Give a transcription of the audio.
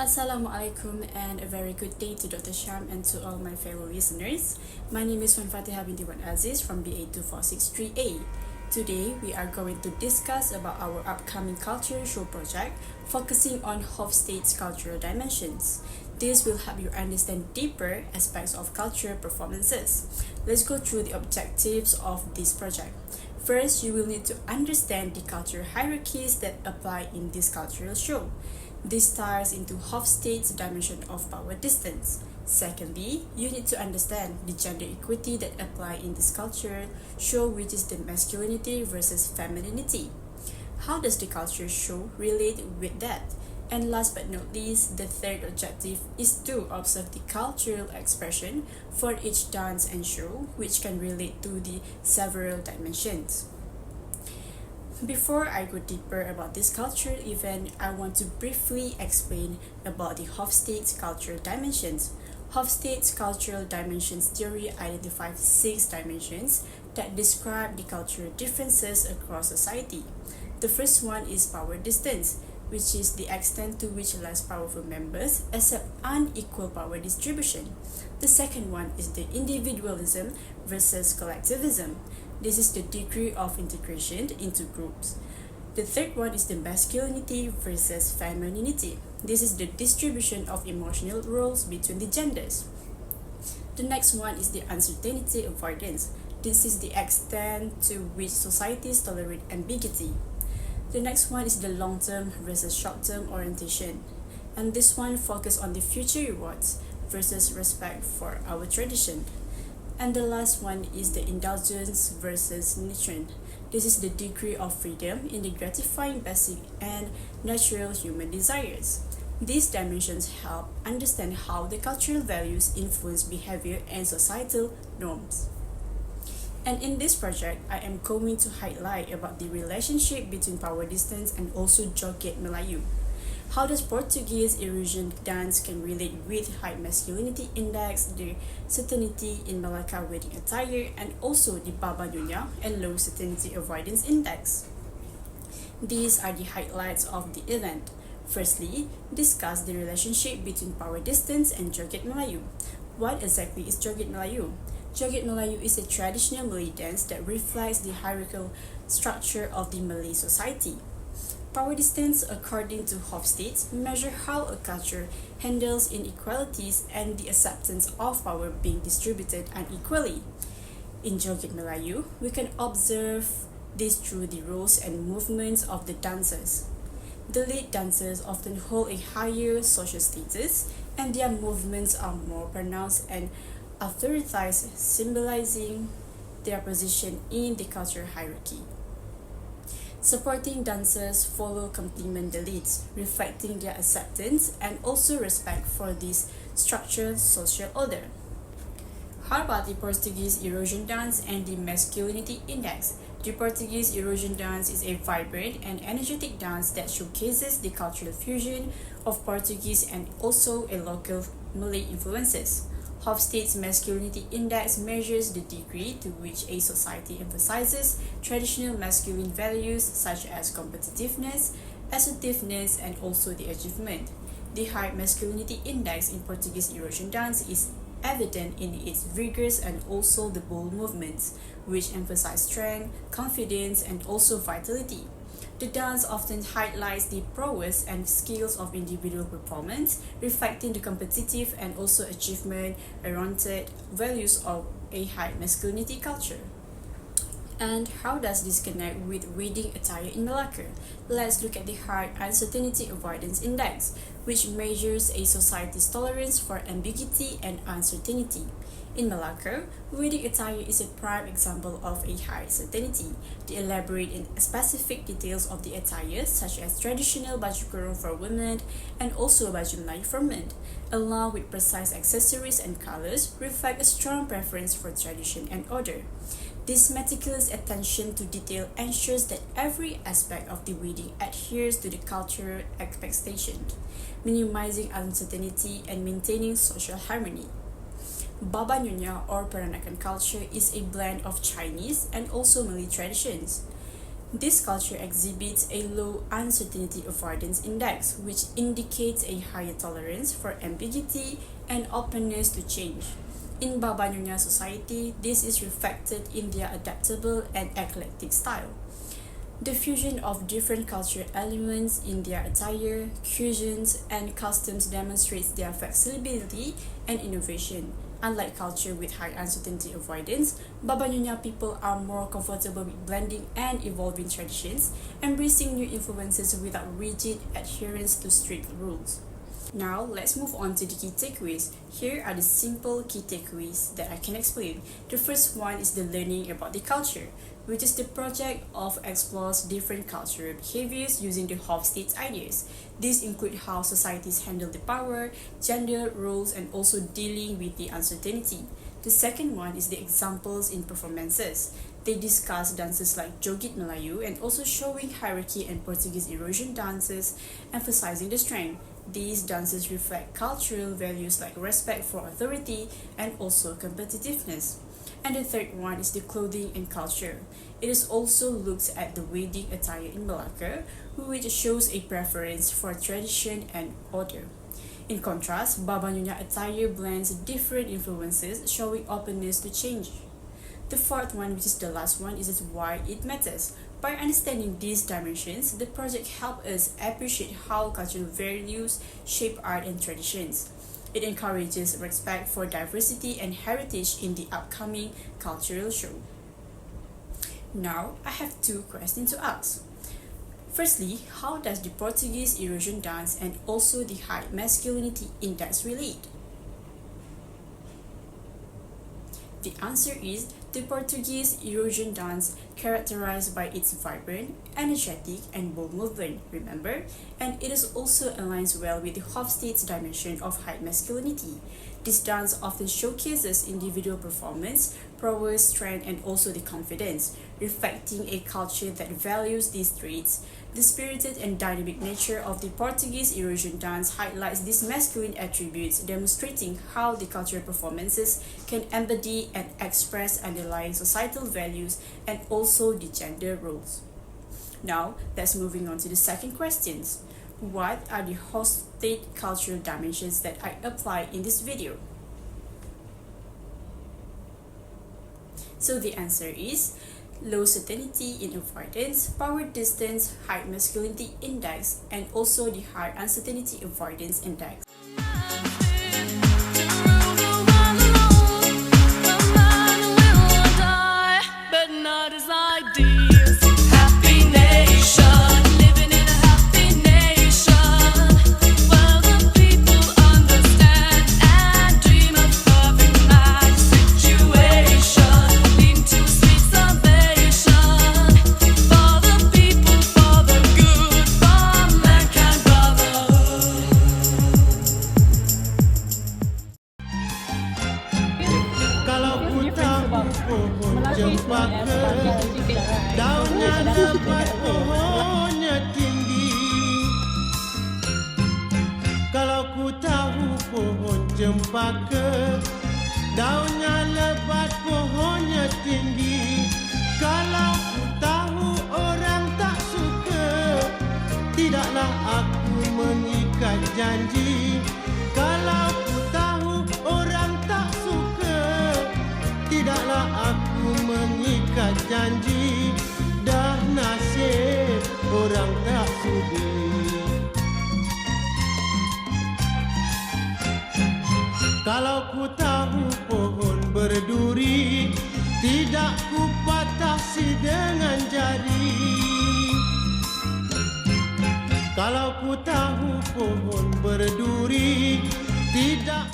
Assalamualaikum and a very good day to Dr. Sham and to all my fellow listeners. My name is Fatiha binti Wan Aziz from BA2463A. Today we are going to discuss about our upcoming cultural show project focusing on Hofstede's cultural dimensions. This will help you understand deeper aspects of cultural performances. Let's go through the objectives of this project. First, you will need to understand the cultural hierarchies that apply in this cultural show. This ties into Hofstede's dimension of power distance. Secondly, you need to understand the gender equity that apply in this culture show, which is the masculinity versus femininity. How does the culture show relate with that? And last but not least, the third objective is to observe the cultural expression for each dance and show, which can relate to the several dimensions. Before I go deeper about this cultural event, I want to briefly explain about the Hofstede's cultural dimensions. Hofstede's cultural dimensions theory identifies 6 dimensions that describe the cultural differences across society. The first one is power distance, which is the extent to which less powerful members accept unequal power distribution. The second one is the individualism versus collectivism. This is the degree of integration into groups. The third one is the masculinity versus femininity. This is the distribution of emotional roles between the genders. The next one is the uncertainty avoidance. This is the extent to which societies tolerate ambiguity. The next one is the long-term versus short-term orientation. And this one focuses on the future rewards versus respect for our tradition. And the last one is the indulgence versus nutrient. This is the degree of freedom in the gratifying basic and natural human desires. These dimensions help understand how the cultural values influence behavior and societal norms. And in this project, I am going to highlight about the relationship between power distance and also Joget Melayu. How does Portuguese erosion dance can relate with high masculinity index, the certainty in Malacca wedding attire, and also the Baba Nyonya and low certainty avoidance index. These are the highlights of the event. Firstly, discuss the relationship between power distance and Joget Melayu. What exactly is Joget Melayu? Joget Melayu is a traditional Malay dance that reflects the hierarchical structure of the Malay society. Power distance, according to Hofstede, measure how a culture handles inequalities and the acceptance of power being distributed unequally. In Joget Melayu, we can observe this through the roles and movements of the dancers. The lead dancers often hold a higher social status, and their movements are more pronounced and authoritized, symbolizing their position in the cultural hierarchy. Supporting dancers follow complement the leads, reflecting their acceptance and also respect for this structured social order. How about the Portuguese erosion dance and the masculinity index? The Portuguese erosion dance is a vibrant and energetic dance that showcases the cultural fusion of Portuguese and also a local Malay influences. Hofstede's masculinity index measures the degree to which a society emphasizes traditional masculine values such as competitiveness, assertiveness, and also the achievement. The high masculinity index in Portuguese erosion dance is evident in its vigorous and also the bold movements, which emphasize strength, confidence, and also vitality. The dance often highlights the prowess and skills of individual performance, reflecting the competitive and also achievement-oriented values of a high masculinity culture. And how does this connect with wedding attire in Malacca? Let's look at the High Uncertainty Avoidance Index, which measures a society's tolerance for ambiguity and uncertainty. In Malacca, wedding attire is a prime example of a high certainty. They elaborate in specific details of the attire, such as traditional baju kurung for women and also baju Melayu for men, along with precise accessories and colors, reflect a strong preference for tradition and order. This meticulous attention to detail ensures that every aspect of the wedding adheres to the cultural expectation, minimizing uncertainty and maintaining social harmony. Baba Nyonya or Peranakan culture is a blend of Chinese and also Malay traditions. This culture exhibits a low uncertainty avoidance index, which indicates a higher tolerance for ambiguity and openness to change. In Baba Nyonya society, this is reflected in their adaptable and eclectic style. The fusion of different cultural elements in their attire, cuisines, and customs demonstrates their flexibility and innovation. Unlike culture with high uncertainty avoidance, Baba Nyonya people are more comfortable with blending and evolving traditions, embracing new influences without rigid adherence to strict rules. Now, let's move on to the key takeaways. Here are the simple key takeaways that I can explain. The first one is the learning about the culture, which is the project of explores different cultural behaviors using the Hofstede ideas. These include how societies handle the power, gender roles, and also dealing with the uncertainty. The second one is the examples in performances. They discuss dances like Joget Melayu and also showing hierarchy and Portuguese erosion dances, emphasizing the strength. These dances reflect cultural values like respect for authority and also competitiveness. And the third one is the clothing and culture. It is also looked at the wedding attire in Malacca, which shows a preference for tradition and order. In contrast, Baba Nyonya attire blends different influences, showing openness to change. The fourth one, which is the last one, is why it matters. By understanding these dimensions, the project helps us appreciate how cultural values shape art and traditions. It encourages respect for diversity and heritage in the upcoming cultural show. Now, I have two questions to ask. Firstly, how does the Portuguese erosion dance and also the high masculinity index relate? The answer is the Portuguese erosion dance characterized by its vibrant, energetic, and bold movement, remember? And it is also aligns well with the Hofstede's dimension of high masculinity. This dance often showcases individual performance, prowess, strength, and also the confidence, reflecting a culture that values these traits. The spirited and dynamic nature of the Portuguese erosion dance highlights these masculine attributes, demonstrating how the cultural performances can embody and express underlying societal values and also the gender roles. Now, let's moving on to the second questions. What are the Hofstede cultural dimensions that I apply in this video? So the answer is low certainty in avoidance, power distance, high masculinity index, and also the high uncertainty avoidance index. Cempaka, daunnya lebat, pohonnya tinggi. Kalau ku tahu pohon cempaka, daunnya lebat, pohonnya tinggi. Kalau ku tahu orang tak suka, tidaklah aku mengikat janji. Kalau ku tahu orang tak suka, tidaklah aku mengikat janji. Dah nasib orang tak sudi. Kalau ku tahu pohon berduri, tidak ku patasi dengan jari. Kalau ku tahu pohon berduri, tidak